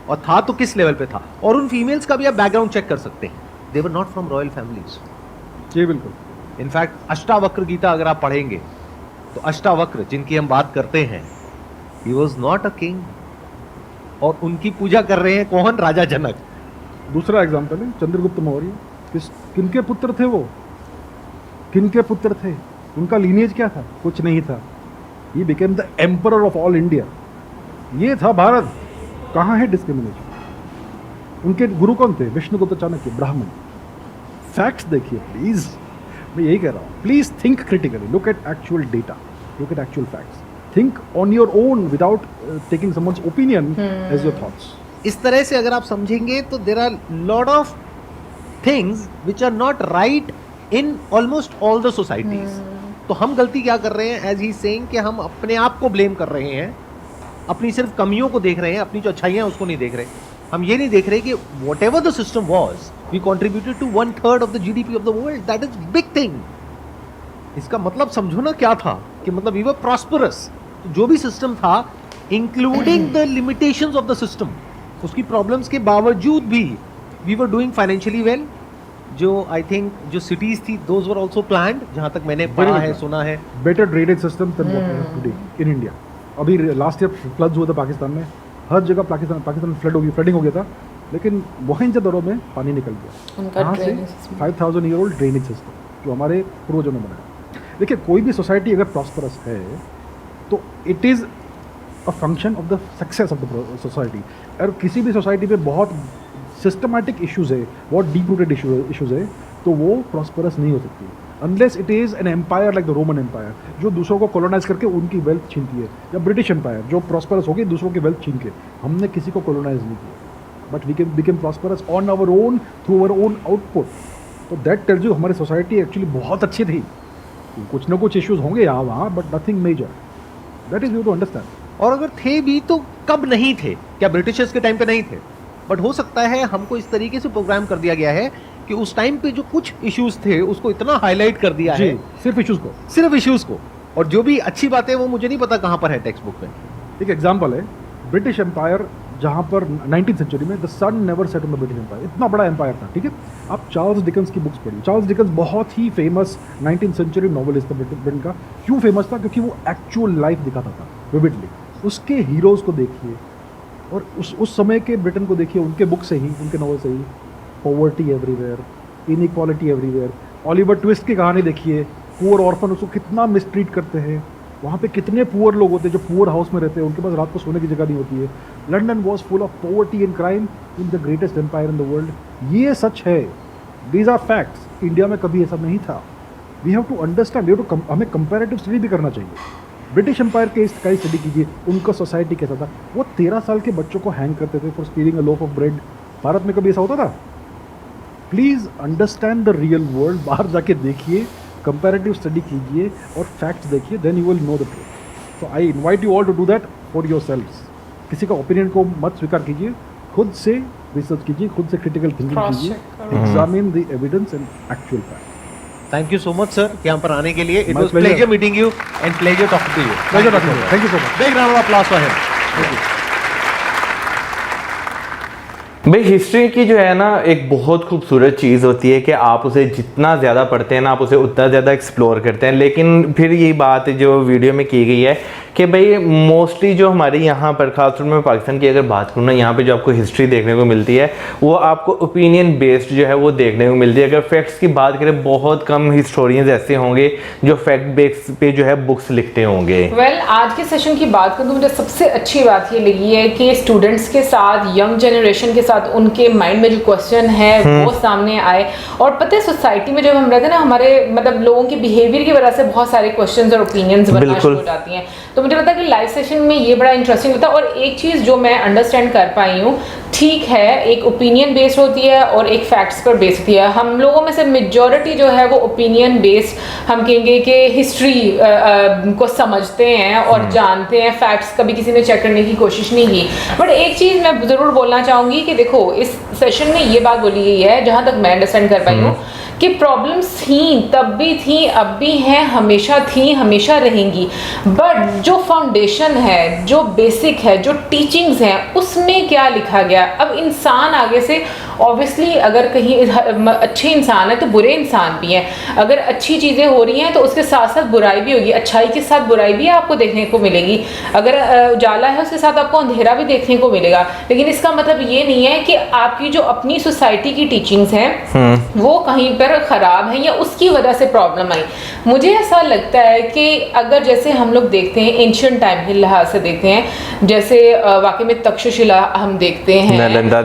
और था तो किस लेवल पे था. और उन फीमेल्स का भी आप बैकग्राउंड चेक कर सकते हैं. They were not from royal families. जी बिल्कुल. इनफैक्ट अष्टावक्र गीता अगर आप पढ़ेंगे तो अष्टावक्र जिनकी हम बात करते हैं, he was not a king. और उनकी पूजा कर रहे हैं कौन? राजा जनक. दूसरा एग्जाम्पल है चंद्रगुप्त मौर्य. किनके पुत्र थे वो? किनके पुत्र थे? उनका लीनिएज क्या था? कुछ नहीं था. He became the emperor of all India. ये था भारत. कहाँ है डिस्क्रिमिनेशन? उनके गुरु कौन थे? विष्णुगुप्त चाणक्य, ब्राह्मण। फैक्ट्स देखिए प्लीज, मैं यही कह रहा हूँ, please think critically, look at actual data, look at actual facts, think on your own without taking someone's opinion as your thoughts. इस तरह से अगर आप समझेंगे तो there are lot of things which are not right in almost all the societies. तो हम गलती क्या कर रहे हैं, एज ही सेइंग, कि हम अपने आप को ब्लेम कर रहे हैं, अपनी सिर्फ कमियों को देख रहे हैं, अपनी जो अच्छाइयां हैं उसको नहीं देख रहे। हम ये नहीं देख रहे कि whatever the system was, we contributed to 1/3 of the GDP of the world, that is big thing. इसका मतलब समझो ना क्या था, कि मतलब वी वर प्रॉस्परस। जो भी सिस्टम था, including the limitations of the system, उसकी प्रॉब्लम्स के बावजूद भी we were doing financially well. जो आई थिंक जो सिटीज थी, दोज वर आल्सो प्लान्ड, जहां तक मैंने पढ़ा है, सुना है। Better drainage system than what we have today in India. अभी लास्ट ईयर फ्लड्स हुए थे पाकिस्तान में, हर जगह पाकिस्तान फ्लडिंग हो गया था, लेकिन मोहनजोदड़ो में पानी निकल गया। उनका कहाँ से? drainage system। 5000 year old drainage system जो हमारे पूर्वजों ने बनाया। देखिए, कोई भी सोसाइटी अगर प्रॉस्परस है तो it is a function of the success of the society. और किसी भी सोसाइटी में बहुत सिस्टमैटिक इश्यूज है, बहुत डीप रूटेड इश्यूज है, तो वो प्रॉस्परस नहीं हो सकती unless it is an empire like the Roman empire, जो दूसरों को कॉलोनाइज करके उनकी वेल्थ छीनती है, या ब्रिटिश एम्पायर जो प्रॉस्परस होगी दूसरों की वेल्थ छीन के। हमने किसी को कॉलोनाइज नहीं किया, but we can become prosperous on our own through our own output. तो दैट टेल्स यू हमारी सोसाइटी एक्चुअली बहुत अच्छी थी। कुछ ना कुछ इश्यूज होंगे यहाँ वहाँ, but nothing major. That is you to understand. और अगर थे भी तो कब नहीं थे? क्या ब्रिटिशर्स के टाइम पे नहीं थे? बट हो सकता है हमको इस तरीके से प्रोग्राम कर दिया गया है कि उस टाइम पे जो कुछ इश्यूज थे उसको इतना हाईलाइट कर दिया है, सिर्फ इश्यूज को, और जो भी अच्छी बात है वो मुझे नहीं पता कहाँ पर है टेक्स्ट बुक में। एक एग्जाम्पल है, ब्रिटिश एम्पायर, जहाँ पर 19th सेंचुरी में the sun never set on the British empire, इतना बड़ा एम्पायर था, ठीक है। आप चार्ल्स डिकन्स की बुक्स पढ़िए। चार्ल्स डिकन्स बहुत ही फेमस 19th सेंचुरी नॉवेलिस्ट था ब्रिटेन का। क्यों फेमस था? क्योंकि वो एक्चुअल लाइफ दिखाता था विविडली। उसके हीरोज़ को देखिए और उस समय के ब्रिटेन को देखिए, उनके बुक से ही, उनके नॉवल से ही। Poverty everywhere, inequality everywhere. Oliver Twist की कहानी देखिए, पुअर ऑर्फन, उसको कितना मिसट्रीट करते हैं। वहाँ पे कितने पुअर लोग होते हैं जो पुअर हाउस में रहते हैं, उनके पास रात को सोने की जगह नहीं होती है। London was full of poverty and crime in the greatest empire in the world. ये सच है, दीज आर फैक्ट्स। इंडिया में कभी ऐसा नहीं था। वी हैव टू अंडरस्टैंड, हमें कंपैरेटिव स्टडी भी करना चाहिए। ब्रिटिश एम्पायर के इसका स्टडी कीजिए, उनका सोसाइटी कैसा था। वो 13 साल के बच्चों को हैंग करते थे for stealing a loaf of bread. Bharat में कभी ऐसा होता था? Please understand the real world. बाहर जाके देखिए, कंपैरेटिव स्टडी कीजिए और फैक्ट्स देखिए, then you will know the truth. So I invite you all to do that for yourselves. किसी का ओपिनियन को मत स्वीकार कीजिए, खुद से रिसर्च कीजिए, खुद से क्रिटिकल थिंकिंग कीजिए, examine the evidence and actual fact. Thank you so much sir यहाँ पर आने के लिए। It My was pleasure. Pleasure meeting you and pleasure talking to you. Thank you so much. Big round of applause for him. भाई history की जो है ना एक बहुत खूबसूरत चीज़ होती है कि आप उसे जितना ज़्यादा पढ़ते हैं ना, आप उसे उतना ज़्यादा एक्सप्लोर करते हैं। लेकिन फिर यही बात जो वीडियो में की गई है कि भाई मोस्टली जो हमारे यहाँ पर खासतौर में पाकिस्तान की अगर बात करूँ ना, यहाँ पे जो आपको हिस्ट्री देखने को मिलती है वो आपको ओपिनियन बेस्ड जो है वो देखने को मिलती है। अगर फैक्ट्स की बात करें, बहुत कम हिस्टोरियंस ऐसे होंगे जो फैक्ट बेस पे जो है बुक्स लिखते होंगे। वेल, आज के सेशन की बात करूँ तो मुझे सबसे अच्छी बात ये लगी है कि स्टूडेंट्स के साथ, यंग जनरेशन के साथ उनके माइंड में जो क्वेश्चन है वो सामने आए। और पता है सोसाइटी में जब हम रहते हैं ना, हमारे मतलब लोगों के बिहेवियर की वजह से बहुत सारे क्वेश्चंस और ओपिनियंस बनना शुरू हो जाती हैं। तो मुझे लगता है कि लाइव सेशन में ये बड़ा इंटरेस्टिंग होता है। और एक चीज़ जो मैं अंडरस्टैंड कर पाई हूँ, ठीक है, एक ओपिनियन बेस्ड होती है और एक फैक्ट्स पर बेस्ड होती है। हम लोगों में से मेजॉरिटी जो है वो ओपिनियन बेस्ड, हम कहेंगे कि हिस्ट्री को समझते हैं और जानते हैं। फैक्ट्स कभी किसी ने चेक करने की कोशिश नहीं की। बट एक चीज़ मैं ज़रूर बोलना चाहूँगी कि देखो, इस सेशन में ये बात बोली गई है, जहाँ तक मैं अंडरस्टैंड कर पाई हूँ, कि प्रॉब्लम्स थी, तब भी थी, अब भी हैं, हमेशा थी, हमेशा रहेंगी। बट जो फाउंडेशन है, जो बेसिक है, जो टीचिंग्स हैं, उसमें क्या लिखा गया। अब इंसान आगे से ऑब्वियसली अगर कहीं अच्छे इंसान है तो बुरे इंसान भी हैं। अगर अच्छी चीज़ें हो रही हैं तो उसके साथ साथ बुराई भी होगी, अच्छाई के साथ बुराई भी आपको देखने को मिलेगी। अगर उजाला है उसके साथ आपको अंधेरा भी देखने को मिलेगा। लेकिन इसका मतलब ये नहीं है कि आपकी जो अपनी सोसाइटी की टीचिंग्स हैं वो कहीं पर अगर ख़राब हैं या उसकी वजह से प्रॉब्लम आई। मुझे ऐसा लगता है कि अगर जैसे हम लोग देखते हैं एंशियंट टाइम के लिहाज से देखते हैं, जैसे वाकई में तक्षशिला हम देखते हैं, नालंदा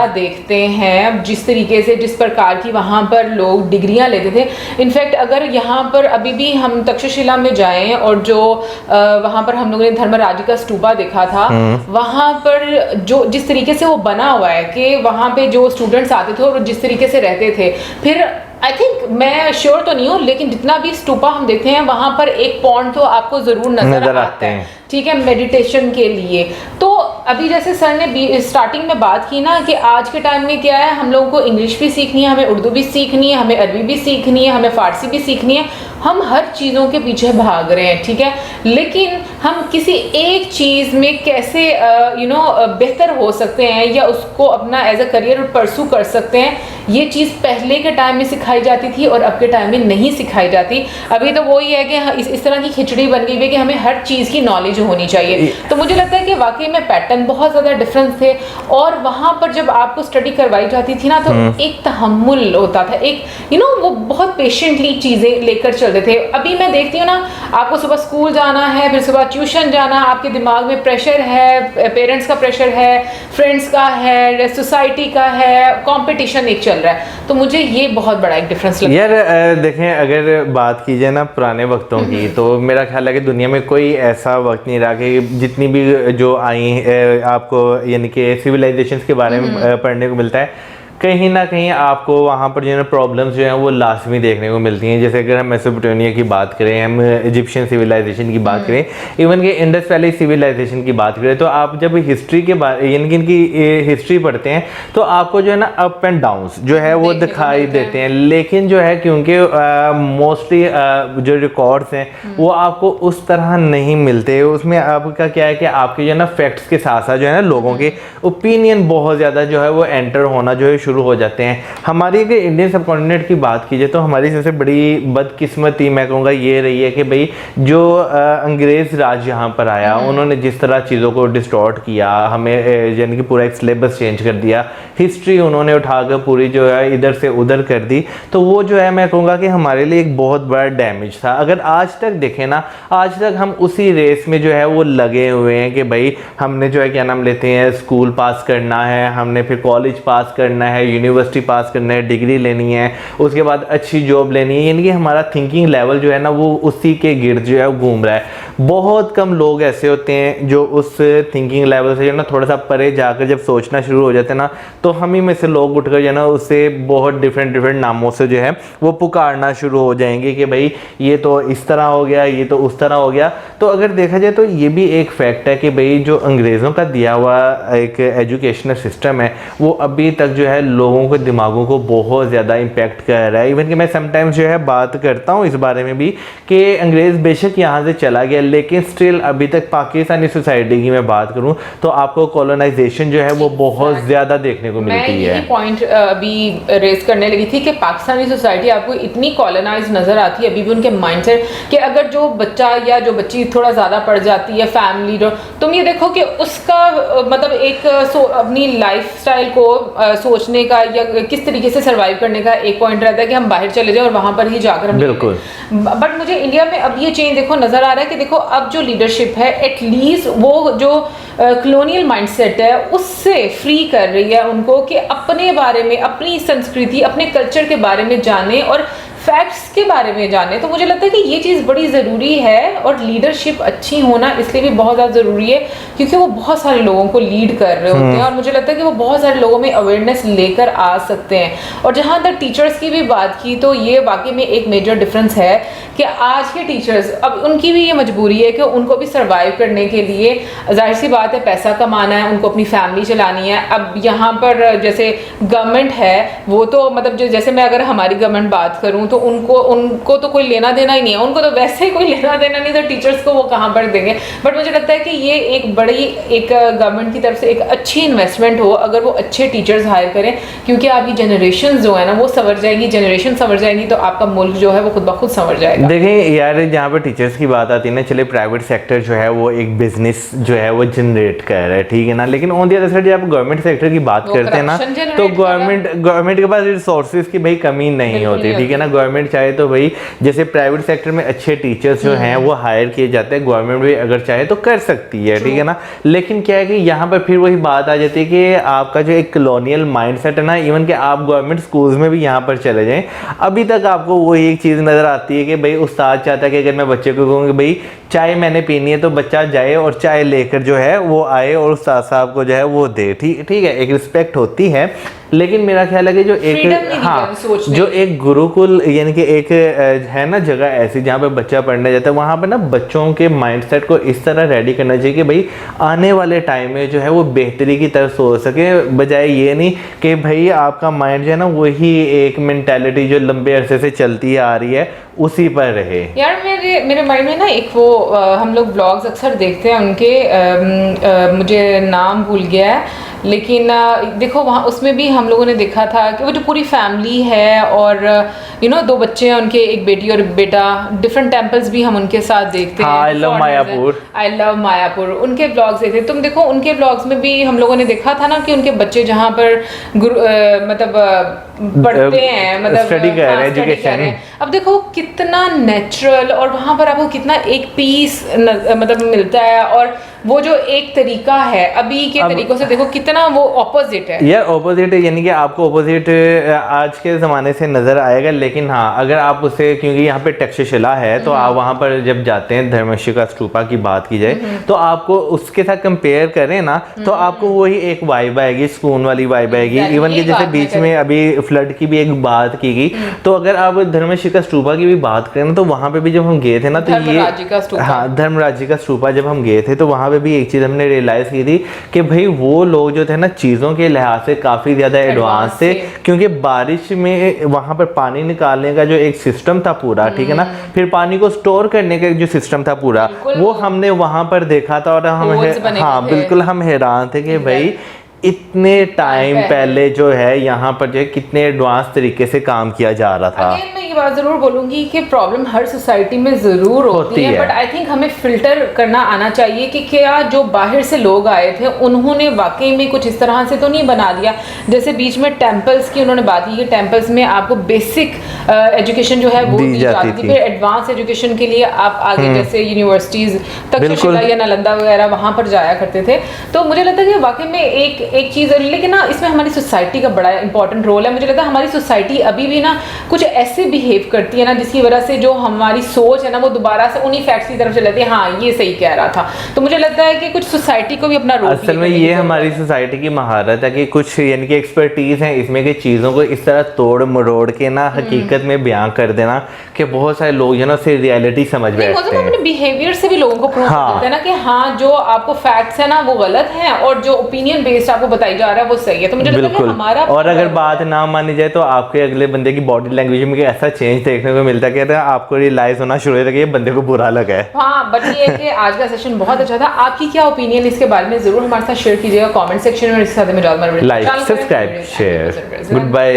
देखते हैं, जिस तरीके से जिस प्रकार की वहाँ पर लोग डिग्रियाँ लेते थे। इनफैक्ट अगर यहाँ पर अभी भी हम तक्षशिला में जाएं और जो वहाँ पर हम लोगों ने धर्मराज का स्तूपा देखा था, वहाँ पर जो जिस तरीके से वो बना हुआ है कि वहाँ पे जो स्टूडेंट्स आते थे और जिस तरीके से रहते थे, फिर आई थिंक, मैं श्योर तो नहीं हूँ, लेकिन जितना भी स्तूपा हम देखते हैं वहाँ पर एक पॉइंट तो आपको ज़रूर नजर आता है, ठीक है, मेडिटेशन के लिए। तो अभी जैसे सर ने स्टार्टिंग में बात की ना कि आज के टाइम में क्या है, हम लोगों को इंग्लिश भी सीखनी है, हमें उर्दू भी सीखनी है, हमें अरबी भी सीखनी है, हमें फ़ारसी भी सीखनी है, हम हर चीज़ों के पीछे भाग रहे हैं, ठीक है, लेकिन हम किसी एक चीज़ में कैसे बेहतर हो सकते हैं या उसको अपना एज अ करियर परसू कर सकते हैं, ये चीज़ पहले के टाइम में सिखाई जाती थी और अब के टाइम में नहीं सिखाई जाती। अभी तो वही है कि इस तरह की खिचड़ी बन गई है कि हमें हर चीज़ की नॉलेज होनी चाहिए। तो मुझे लगता है कि वाकई में पैटर्न बहुत ज़्यादा डिफरेंस थे, और वहाँ पर जब आपको स्टडी करवाई जाती थी ना, तो एक तहम्मुल होता था, एक वो बहुत पेशेंटली चीज़ें लेकर चलते थे। अभी मैं देखती हूँ ना, आपको सुबह स्कूल जाना है, फिर सुबह ट्यूशन जाना, आपके दिमाग में प्रेशर है, पेरेंट्स का प्रेशर है, फ्रेंड्स का है, सोसाइटी का है, कंपटीशन एक चल रहा है। तो मुझे ये बहुत बड़ा एक डिफरेंस लगता है। यार देखें, अगर बात की जाए ना पुराने वक्तों की, तो मेरा ख्याल है कि दुनिया में कोई ऐसा वक्त नहीं रहा कि जितनी भी जो आई आपको यानी कि सिविलाइजेशंस के बारे में पढ़ने को मिलता है, कहीं ना कहीं आपको वहाँ पर जो है प्रॉब्लम्स जो हैं वो लाजमी देखने को मिलती हैं। जैसे अगर हम मेसोपोटामिया की बात करें, हम इजिप्शियन सिविलाइजेशन की बात करें, इवन कि इंडस वैली सिविलाइजेशन की बात करें, तो आप जब हिस्ट्री के बारे यानी कि इनकी हिस्ट्री पढ़ते हैं तो आपको जो है ना अप एंड डाउन्स जो है वो दिखाई देते हैं। लेकिन जो है क्योंकि मोस्टली जो रिकॉर्ड्स हैं वो आपको उस तरह नहीं मिलते, उसमें आपका क्या है कि आपके जो है ना फैक्ट्स के साथ साथ जो है ना लोगों के ओपिनियन बहुत ज़्यादा जो है वो एंटर होना जो है शुरू हो जाते हैं। हमारी अगर इंडियन सबकॉन्टिनेंट की बात की जाए तो हमारी सबसे बड़ी बदकिस्मती मैं कहूँगा ये रही है कि भाई जो अंग्रेज़ राज यहाँ पर आया, उन्होंने जिस तरह चीज़ों को डिस्टॉर्ट किया, हमें यानी कि पूरा एक सिलेबस चेंज कर दिया, हिस्ट्री उन्होंने उठाकर पूरी जो है इधर से उधर कर दी, तो वो जो है मैं कहूँगा कि हमारे लिए एक बहुत बड़ा डैमेज था। अगर आज तक देखें ना, आज तक हम उसी रेस में जो है वो लगे हुए हैं कि भाई हमने जो है क्या नाम लेते हैं, स्कूल पास करना है, हमने फिर कॉलेज पास करना है, यूनिवर्सिटी पास करना है, डिग्री लेनी है, उसके बाद अच्छी जॉब लेनी है, यानी कि हमारा थिंकिंग लेवल जो है ना वो उसी के गिर्द जो है वो घूम रहा है। बहुत कम लोग ऐसे होते हैं जो उस थिंकिंग लेवल से जो ना थोड़ा सा परे जाकर जब सोचना शुरू हो जाते हैं ना, तो हम ही में से लोग उठकर जो है ना उससे बहुत डिफरेंट नामों से जो है वो पुकारना शुरू हो जाएंगे कि भाई ये तो इस तरह हो गया, ये तो उस तरह हो गया। तो अगर देखा जाए तो ये भी एक फैक्ट है कि भाई जो अंग्रेज़ों का दिया हुआ एक एजुकेशनल सिस्टम है वो अभी तक जो है लोगों के दिमागों को बहुत ज़्यादा इम्पैक्ट कर रहा है। इवन कि मैं समटाइम्स जो है बात करता हूँ इस बारे में भी कि अंग्रेज़ बेशक यहाँ से चला गया, लेकिन स्टिल अभी तक पाकिस्तानी सोसाइटी की मैं बात करूँ तो आपको कॉलोनाइजेशन जो है वो बहुत ज़्यादा देखने को मिलती है। मैं पॉइंट अभी रेज करने लगी थी कि पाकिस्तानी सोसाइटी आपको इतनी कॉलोनाइज नज़र आती है अभी भी उनके माइंडसेट कि अगर जो बच्चा या जो बच्ची थोड़ा ज़्यादा पढ़ जाती है फैमिली, तुम ये देखो कि उसका मतलब एक अपनी लाइफ स्टाइल को सोचने का या किस तरीके से सर्वाइव करने का एक पॉइंट रहता है कि हम बाहर चले जाएं और वहाँ पर ही जाकर हम बिल्कुल। बट मुझे इंडिया में अब ये चेंज देखो नज़र आ रहा है कि देखो अब जो लीडरशिप है एटलीस्ट वो जो कॉलोनियल माइंडसेट है उससे फ्री कर रही है उनको कि अपने बारे में, अपनी संस्कृति, अपने कल्चर के बारे में जाने और फैक्ट्स के बारे में जाने। तो मुझे लगता है कि ये चीज़ बड़ी ज़रूरी है और लीडरशिप अच्छी होना इसलिए भी बहुत ज़्यादा ज़रूरी है क्योंकि वो बहुत सारे लोगों को लीड कर रहे होते हैं और मुझे लगता है कि वो बहुत सारे लोगों में अवेयरनेस लेकर आ सकते हैं। और जहाँ तक टीचर्स की भी बात की तो ये वाकई में एक मेजर डिफरेंस है कि आज के टीचर्स अब उनकी भी ये मजबूरी है कि उनको भी सर्वाइव करने के लिए जाहिर सी बात है पैसा कमाना है, उनको अपनी फैमिली चलानी है। अब यहाँ पर जैसे गवर्नमेंट है वो तो मतलब जैसे मैं अगर हमारी गवर्नमेंट बात करूँ तो तो उनको तो कोई लेना देना ही नहीं है, उनको तो वैसे ही कोई लेना देना नहीं, तो टीचर्स को वो कहाँ पर देंगे। बट मुझे लगता है कि ये एक बड़ी एक गवर्नमेंट की तरफ से एक अच्छी इन्वेस्टमेंट हो अगर वो अच्छे टीचर्स हायर करें, क्योंकि आपकी जनरेशन जो है ना वो संवर जाएगी, जनरेशन संवर जाएगी तो आपका मुल्क जो है वो खुद ब खुद संवर जाएगा। देखिए यार, जहाँ पे टीचर्स की बात आती है ना, चले प्राइवेट सेक्टर जो है वो एक बिजनेस जो है वो जनरेट कर रहा है, ठीक है ना, लेकिन ऑन द अदर साइड जब आप गवर्नमेंट सेक्टर की बात करते हैं ना, तो गवर्नमेंट के पास रिसोर्सेज की भाई कमी नहीं होती, ठीक है ना। गवर्नमेंट चाहे तो भाई जैसे प्राइवेट सेक्टर में अच्छे टीचर्स जो हैं वो हायर किए जाते हैं, गवर्नमेंट भी अगर चाहे तो कर सकती है, ठीक है ना। लेकिन क्या है कि यहाँ पर फिर वही बात आ जाती है कि आपका जो एक कॉलोनियल माइंडसेट है ना, इवन कि आप गवर्नमेंट स्कूल्स में भी यहाँ पर चले जाएं, अभी तक आपको वही एक चीज़ नज़र आती है कि भाई उस्ताद चाहता है कि अगर मैं बच्चे को कहूँ कि भाई चाय मैंने पीनी है तो बच्चा जाए और चाय लेकर जो है वो आए और उस्ताद साहब को जो है वो दे, ठीक है, एक रिस्पेक्ट होती है। लेकिन मेरा ख्याल है कि जो एक जो एक गुरुकुल यानी कि एक है ना जगह ऐसी जहाँ पे बच्चा पढ़ने जाता है, वहाँ पे ना बच्चों के माइंडसेट को इस तरह रेडी करना चाहिए कि भाई आने वाले टाइम में जो है वो बेहतरी की तरफ सोच सके, बजाय ये नहीं कि भाई आपका माइंड जो है ना वही एक मेंटालिटी जो लंबे अरसे से चलती आ रही है उसी पर रहे। यार मेरे माइंड में ना एक वो हम लोग ब्लॉग्स अक्सर देखते हैं उनके, मुझे नाम भूल गया है, लेकिन देखो वहाँ उसमें भी हम लोगों ने देखा था कि वो जो पूरी फैमिली है और दो बच्चे हैं उनके, एक बेटी और एक बेटा, डिफरेंट टेम्पल्स भी हम उनके साथ देखते हैं। आई लव मायापुर उनके ब्लॉग्स देखते, तुम देखो उनके ब्लॉग्स में भी हम लोगों ने देखा था ना कि उनके बच्चे जहाँ पर मतलब पढ़ते हैं, मतलब स्टडी कर रहे हैं, एजुकेशन। अब देखो कितना नेचुरल और वहाँ पर आपको कितना एक पीस मतलब मिलता है, और वो जो एक तरीका है अभी के तरीकों से देखो कितना वो ऑपोजिट है। यार ऑपोजिट है, यानी कि आपको ऑपोजिट आज के ज़माने से नज़र आएगा, लेकिन हाँ अगर आप उसे, क्योंकि यहाँ पे तक्षशिला है तो आप वहाँ पर जब जाते हैं, धर्मशिला स्तूपा की बात की जाए तो आपको उसके साथ कंपेयर करें ना तो आपको वही एक वाइब आएगी, सुकून वाली वाइब आएगी। इवन कि जैसे बीच में अभी फ्लड की भी एक बात की गई, तो अगर आप धर्मशिला स्तूपा की भी बात करें तो वहाँ पे भी जब हम गए थे ना तो ये हाँ धर्मराजी का स्तूपा जब हम गए थे तो वहाँ पे भी एक चीज़ हमने रियलाइज़ की थी कि भाई वो लोग जो थे ना चीज़ों के लिहाज से काफ़ी ज़्यादा एडवांस थे, क्योंकि बारिश में वहाँ पर पानी निकालने का जो एक सिस्टम था पूरा, ठीक है ना, फिर पानी को स्टोर करने का जो सिस्टम था पूरा, वो हमने वहाँ पर देखा था और हम हाँ बिल्कुल हम हैरान थे कि भाई इतने टाइम पहले जो है यहाँ पर जो है कितने एडवांस तरीके से काम किया जा रहा था। मैं ये बात जरूर बोलूंगी कि प्रॉब्लम हर सोसाइटी में जरूर होती है, बट आई थिंक हमें फिल्टर करना आना चाहिए कि क्या जो बाहर से लोग आए थे उन्होंने वाकई में कुछ इस तरह से तो नहीं बना दिया। जैसे बीच में टेम्पल्स की उन्होंने बात की कि टेम्पल्स में आपको बेसिक एजुकेशन जो है वो दी जाती थी, फिर एडवांस एजुकेशन के लिए आप आगे जैसे यूनिवर्सिटीज तक्षशिला या नालंदा वगैरह वहाँ पर जाया करते थे। तो मुझे लगता है कि वाकई में एक चीज़ है, लेकिन ना इसमें हमारी सोसाइटी का बड़ा इंपॉर्टेंट रोल है। मुझे लगता है हमारी सोसाइटी अभी भी ना कुछ ऐसे बिहेव करती है ना जिसकी वजह से जो हमारी सोच है ना वो दोबारा से उन्हीं फैक्ट्स की तरफ चले जाती है, हाँ ये सही कह रहा था। तो मुझे लगता है कि कुछ सोसाइटी को भी अपना रोल, असल में ये हमारी सोसाइटी की महारत है कि कुछ यानी कि एक्सपर्टीज है इसमें कि चीज़ों को इस तरह तोड़ मरोड़ के ना हकीकत में बयां कर देना कि बहुत सारे लोग जो ना उसे रियलिटी समझ बैठते हैं। अपने बिहेवियर से भी लोगों को प्रूव करते हैं ना कि हाँ जो आपको फैक्ट्स है ना वो गलत है और जो ओपिनियन बेस्ड आपको बताई जा रहा है वो सही है। तो मुझे लगता है कि हमारा, और अगर बात ना मानी जाए तो आपके अगले बंदे की बॉडी लैंग्वेज में ऐसा चेंज देखने को मिलता है कि आपको रियलाइज होना शुरू होता है कि ये बंदे को बुरा लगा है। हाँ बट ये है कि आज का सेशन बहुत अच्छा था। आपकी क्या ओपिनियन इसके बारे में जरूर हमारे साथ शेयर कीजिएगा कमेंट सेक्शन में। इसके साथ में like, subscribe, share. Good bye.